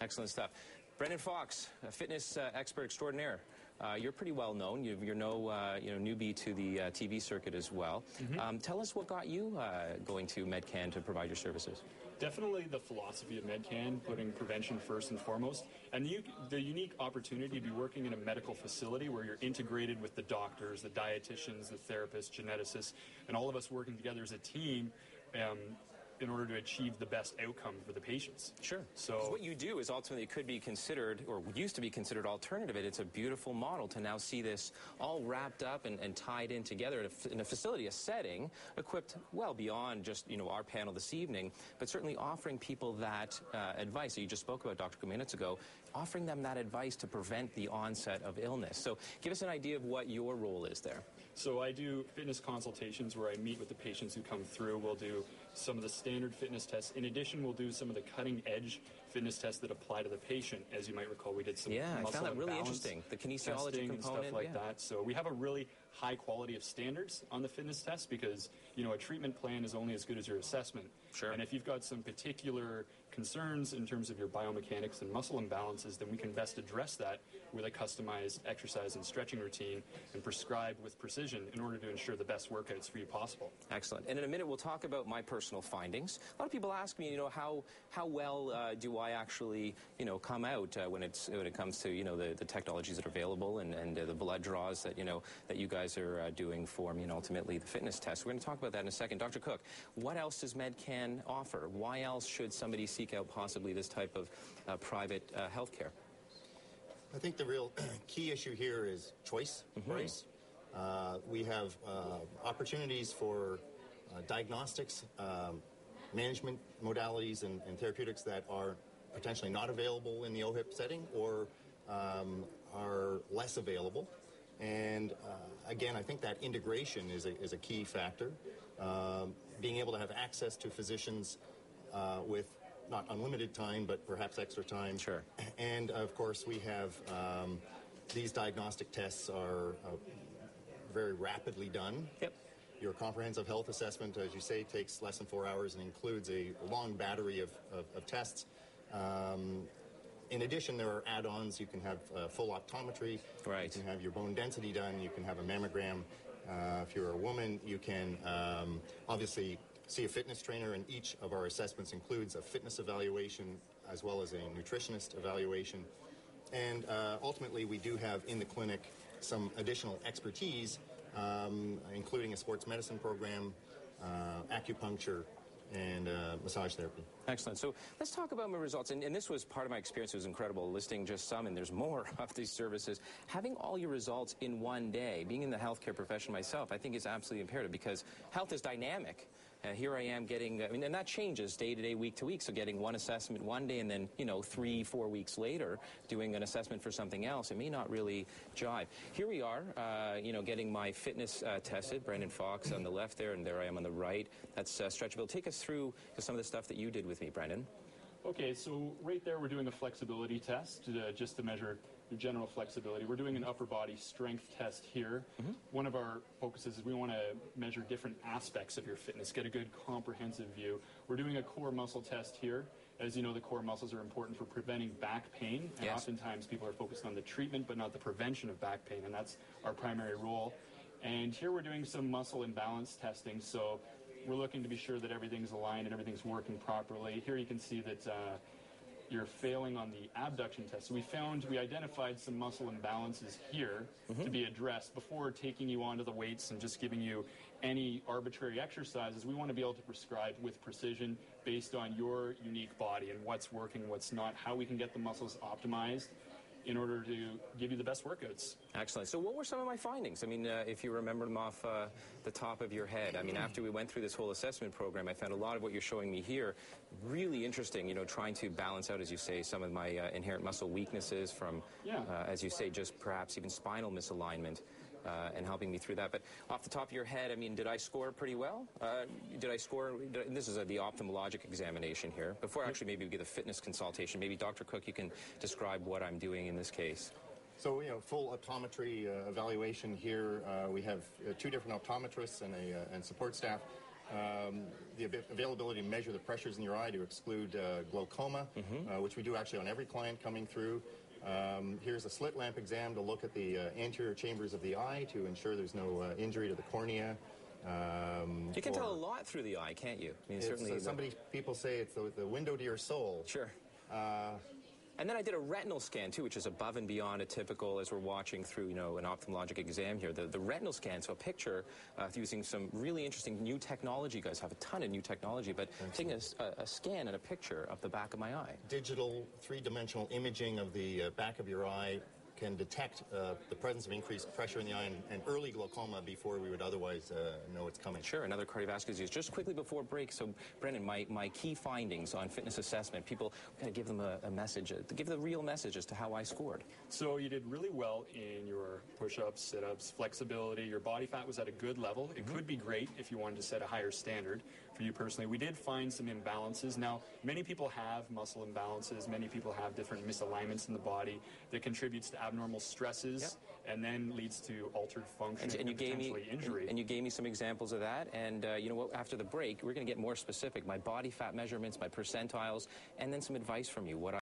Excellent stuff. Brendan Fox, a fitness expert extraordinaire. You're pretty well known. You're no newbie to the TV circuit as well. Tell us what got you going to MedCan to provide your services. Definitely the philosophy of MedCan, putting prevention first and foremost, and the unique opportunity to be working in a medical facility where you're integrated with the doctors, the dietitians, the therapists, geneticists, and all of us working together as a team in order to achieve the best outcome for the patients. Sure. So what you do is ultimately could be considered, or used to be considered, alternative. It's a beautiful model to now see this all wrapped up and tied in together in a facility, a setting, equipped well beyond just, our panel this evening, but certainly offering people that advice that you just spoke about, Dr. 2 minutes ago, offering them that advice to prevent the onset of illness. So give us an idea of what your role is there. So I do fitness consultations where I meet with the patients who come through. We'll do some of the standard fitness tests. In addition, we'll do some of the cutting-edge fitness tests that apply to the patient. As you might recall, we did some muscle I found that really interesting. The kinesiology component and stuff like that. So we have a really high quality of standards on the fitness test because, a treatment plan is only as good as your assessment. Sure. And if you've got some particular concerns in terms of your biomechanics and muscle imbalances, then we can best address that with a customized exercise and stretching routine and prescribe with precision in order to ensure the best workouts for you possible. Excellent. And in a minute, we'll talk about my personal findings. A lot of people ask me, how well do I actually, come out when it comes to, the technologies that are available and the blood draws that, that you guys are doing for me and ultimately the fitness test. We're going to talk about that in a second. Dr. Cook, what else does MedCan offer? Why else should somebody seek out possibly this type of private health care? I think the real key issue here is choice, Bryce. We have opportunities for diagnostics, management modalities, and therapeutics that are potentially not available in the OHIP setting or are less available. And again, I think that integration is a key factor. Being able to have access to physicians with not unlimited time, but perhaps extra time. Sure. And of course, we have these diagnostic tests are very rapidly done. Yep. Your comprehensive health assessment, as you say, takes less than 4 hours and includes a long battery of tests. In addition, there are add-ons. You can have full optometry. Right. You can have your bone density done. You can have a mammogram. If you're a woman, you can obviously see a fitness trainer, and each of our assessments includes a fitness evaluation as well as a nutritionist evaluation. And ultimately, we do have in the clinic some additional expertise, including a sports medicine program, acupuncture, and massage therapy. Excellent. So let's talk about my results. And this was part of my experience. It was incredible, listing just some, and there's more of these services. Having all your results in one day, being in the healthcare profession myself, I think is absolutely imperative because health is dynamic. Here I am getting, and that changes day to day, week to week. So getting one assessment one day and then, 3-4 weeks later doing an assessment for something else, it may not really jive. Here we are, getting my fitness tested. Brendan Fox on the left there, and there I am on the right. That's stretchable. Take us through some of the stuff that you did with me, Brendan. Okay, so right there we're doing a flexibility test just to measure your general flexibility. We're doing an upper body strength test here. One of our focuses is we want to measure different aspects of your fitness, get a good comprehensive view. We're doing a core muscle test here. As you know, the core muscles are important for preventing back pain, and oftentimes people are focused on the treatment but not the prevention of back pain, and that's our primary role. And here we're doing some muscle imbalance testing, so we're looking to be sure that everything's aligned and everything's working properly. Here you can see that you're failing on the abduction test. So we identified some muscle imbalances here to be addressed before taking you onto the weights and just giving you any arbitrary exercises. We want to be able to prescribe with precision based on your unique body and what's working, what's not, how we can get the muscles optimized in order to give you the best workouts. Excellent. So what were some of my findings? I mean, if you remember them off the top of your head. I mean, after we went through this whole assessment program, I found a lot of what you're showing me here really interesting, trying to balance out, as you say, some of my inherent muscle weaknesses from, as you say, just perhaps even spinal misalignment. And helping me through that. But off the top of your head, I mean, did I score pretty well? This is the ophthalmologic examination here. Before actually maybe we get a fitness consultation, maybe Dr. Cook, you can describe what I'm doing in this case. So, full optometry evaluation here. We have 2 different optometrists and support staff. the availability to measure the pressures in your eye to exclude glaucoma, which we do actually on every client coming through. Here's a slit lamp exam to look at the anterior chambers of the eye to ensure there's no injury to the cornea. You can tell a lot through the eye, can't you? I mean, certainly. People say it's the window to your soul. Sure. And then I did a retinal scan, too, which is above and beyond a typical, as we're watching through, an ophthalmologic exam here. The retinal scan, so a picture using some really interesting new technology. You guys have a ton of new technology, but taking a scan and a picture of the back of my eye. Digital, three-dimensional imaging of the back of your eye can detect the presence of increased pressure in the eye and early glaucoma before we would otherwise know it's coming. Sure, another cardiovascular disease. Just quickly before break, so Brendan, my key findings on fitness assessment, people kind of give them a message, give the real message as to how I scored. So you did really well in your push-ups, sit-ups, flexibility. Your body fat was at a good level. It could be great if you wanted to set a higher standard for you personally. We did find some imbalances. Now, many people have muscle imbalances. Many people have different misalignments in the body that contributes to abnormal stresses and then leads to altered function and potentially injury. And you gave me some examples of that. And you know what? After the break, we're going to get more specific. My body fat measurements, my percentiles, and then some advice from you.